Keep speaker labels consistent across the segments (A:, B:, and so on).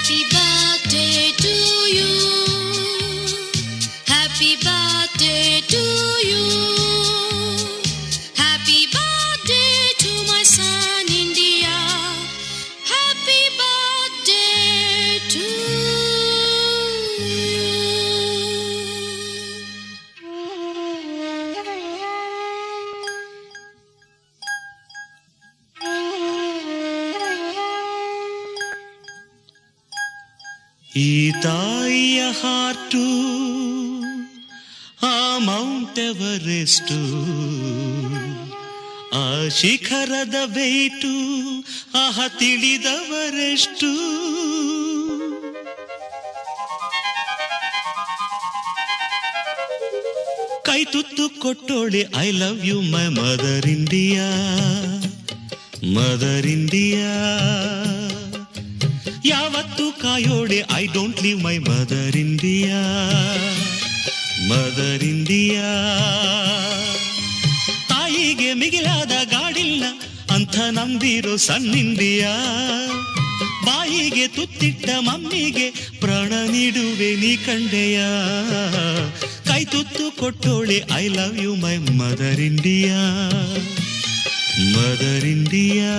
A: Happy birthday to you. Happy birthday to you. Happy birthday to my son India. Happy birthday to you.
B: ಈ ತಾಯಿಯ heart ಆ Mount Everest, ಆ ಶಿಖರದ weight ಆಹ ತಿಳಿದವರೆಷ್ಟು. ಕೈ ತುತ್ತು ಕೊಟ್ಟೋಳೆ I love you my mother India, mother India. ಯಾವತ್ತು ಕಾಯೋಡೆ I don't leave my mother India, mother India. ತಾಯಿಗೆ ಮಿಗಿಲಾದ ಗಾಡಿಲ್ಲ ಅಂಥ ನಂಬಿರೋ ಸಣ್ಣ ಇಂಡಿಯಾ. ಬಾಯಿಗೆ ತುತ್ತಿಟ್ಟ ಮಮ್ಮಿಗೆ ಪ್ರಾಣ ನೀಡುವೆ ನೀ ಕಂಡೆಯ. ಕೈ ತುತ್ತು ಕೊಟ್ಟೋಳೆ I love you my mother India, mother India.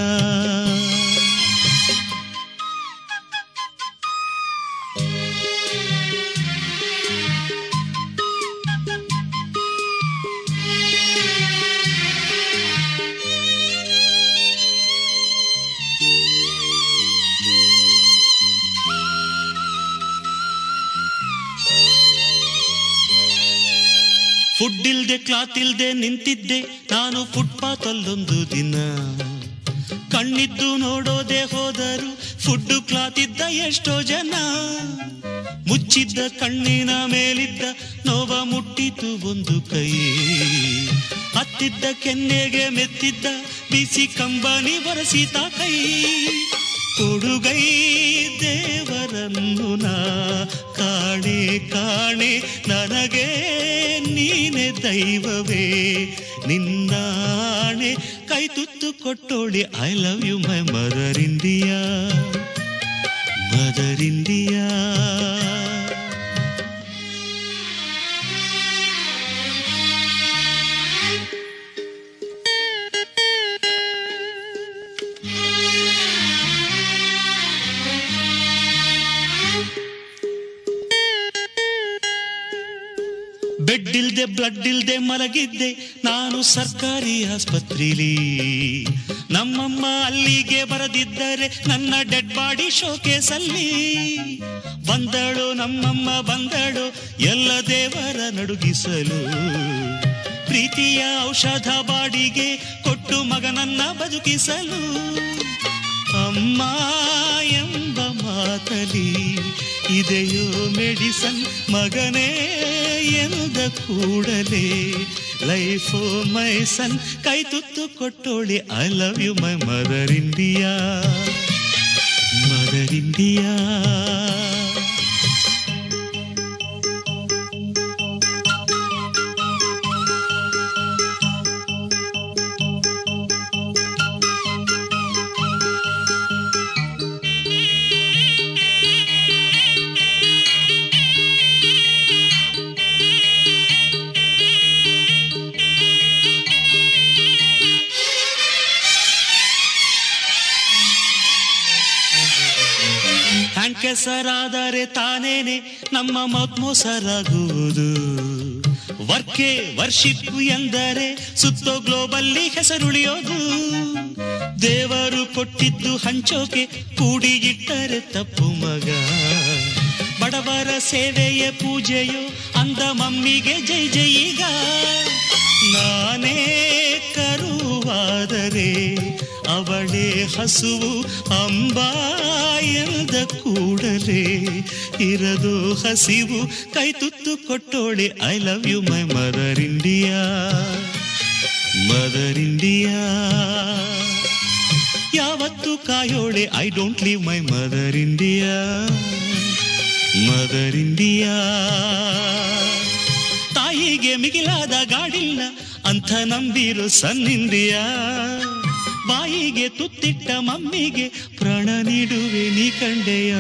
B: Food ಇಲ್ದೆ ಕ್ಲಾತ್ ಇಲ್ದೆ ನಿಂತಿದ್ದೆ ನಾನು ಫುಟ್ಪಾತ್ ಅಲ್ಲೊಂದು ದಿನ. ಕಣ್ಣಿದ್ದು ನೋಡೋದೆ ಹೋದರು ಫುಡ್ ಕ್ಲಾತ್ ಇದ್ದ ಎಷ್ಟೋ ಜನ. ಮುಚ್ಚಿದ್ದ ಕಣ್ಣಿನ ಮೇಲಿದ್ದ ನೋವ ಮುಟ್ಟಿತು ಒಂದು ಕೈ. ಹತ್ತಿದ್ದ ಕೆನ್ನೆಗೆ ಮೆತ್ತಿದ್ದ ಬಿಸಿ ಕಂಬನಿ ಒರೆಸಿತ ಕೈ. ಕೊಡುಗೈ ದೇವರನ್ನು ನಾ ಕಾಣೆ ಕಾಣೆ, ನನಗೆ ನೀನೆ ದೈವವೇ ನಿನ್ನಾಣೆ. ಕೈ ತುತ್ತು ಕೊಟ್ಟೋಳೆ I love you my mother India, mother India. Bed ಇಲ್ದೆ ಬ್ಲಡ್ ಇಲ್ದೆ ಮಲಗಿದ್ದೆ ನಾನು ಸರ್ಕಾರಿ ಆಸ್ಪತ್ರೆಲಿ. ನಮ್ಮಮ್ಮ ಅಲ್ಲಿಗೆ ಬರದಿದ್ದರೆ ನನ್ನ ಡೆಡ್ ಬಾಡಿ ಶೋಕೇಸಲ್ಲಿ. ಬಂದಳು ನಮ್ಮಮ್ಮ ಬಂದಳು ಎಲ್ಲ ದೇವರ ನಡುಗಿಸಲು. ಪ್ರೀತಿಯ ಔಷಧ ಬಾಡಿಗೆ ಕೊಟ್ಟು ಮಗನನ್ನ ಬದುಕಿಸಲು. ಅಮ್ಮ ಎಂಬ ಮಾತಲಿ ಇದೆಯೋ ಮೆಡಿಸನ್, ಮಗನೇ ಎನ್ನುದ ಕೂಡಲೇ ಲೈಫ್ ಮೈ ಸನ್. ಕೈ ತುತ್ತು ಕೊಟ್ಟೋಳೆ I love you my mother India, mother India. Hand ಕೆಸರಾದರೆ ತಾನೇನೆ ನಮ್ಮ ಮೌತ್ ಮೋಸರಾಗುವುದು. ವರ್ಕೆ ವರ್ಷಿಪ್ ಎಂದರೆ ಸುತ್ತೋ ಗ್ಲೋಬಲ್ಲಿ ಹೆಸರುಳಿಯೋದು. ದೇವರು ಕೊಟ್ಟಿದ್ದು ಹಂಚೋಕೆ ಕೂಡಿ ಇಟ್ಟರೆ ತಪ್ಪು ಮಗ. ಬಡವರ ಸೇವೆಯ ಪೂಜೆಯೋ ಅಂದ ಮಮ್ಮಿಗೆ ಜೈ ಜೈ. ಈಗ ನಾನೇ ಕರುವಾದರೆ ಅವಳೇ ಹಸುವು ಅಂಬ ಎಂದ ಕೂಡಲೇ ಇರದು ಹಸಿವು. ಕೈ ತುತ್ತು ಕೊಟ್ಟೋಳೆ I love you my mother India, mother India. ಯಾವತ್ತು ಕಾಯೋಳೆ I don't leave my mother India, mother India. ತಾಯಿಗೆ ಮಿಗಿಲಾದ ಗಾಡಿಲ್ಲ ಅಂಥ ನಂಬಿರೋ ಸನ್ ಇಂಡಿಯಾ. ಬಾಯಿಗೆ ತುತ್ತಿಟ್ಟ ಮಮ್ಮಿಗೆ ಪ್ರಾಣ ನೀಡುವೆ ನೀ ಕಂಡೆಯ.